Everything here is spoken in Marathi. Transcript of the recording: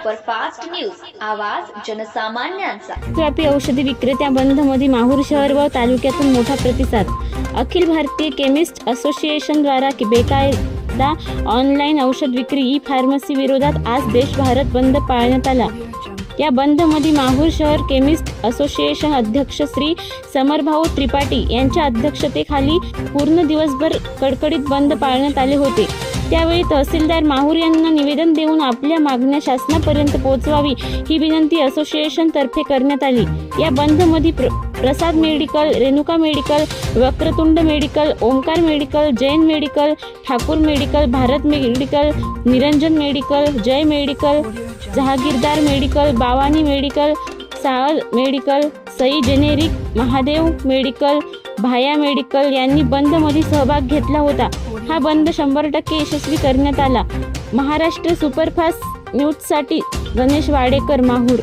सुपरफास्ट न्यूज, आवाज जनसामान्यांचा. व्यापी औषधी विक्रेत्या बंदमध्ये माहूर शहर व तालुक्यातून मोठा प्रतिसाद. अखिल भारतीय केमिस्ट असोसिएशन द्वारा बेकायदा ऑनलाईन औषध विक्री ई फार्मसी विरोधात आज देशभरात बंद पाळण्यात आला. या बंदमध्ये माहूर शहर केमिस्ट असोसिएशन अध्यक्ष श्री समरभाऊ त्रिपाठी यांच्या अध्यक्षतेखाली पूर्ण दिवसभर कडकडीत बंद पाळण्यात आले होते. त्यावेळी तहसीलदार माहूर यांना निवेदन देऊन आपल्या मागण्या शासनापर्यंत पोहोचवावी ही विनंती असोसिएशन तर्फे करण्यात आली. या बंदमध्ये Prasad medical, Renuka medical, Vakratund medical, Omkar medical, Jain medical, Thakur medical, Bharat medical, Niranjan medical, Jay medical, Jahagirdar medical, Bavani medical, सावल medical, Sai generic, Mahadev medical, Bhaya medical यांनी बंदमध्ये सहभाग घेतला होता. हा बंद 100% यशस्वी करण्यात आला. महाराष्ट्र सुपरफास्ट न्यूजसाठी गणेश वाडेकर, माहूर.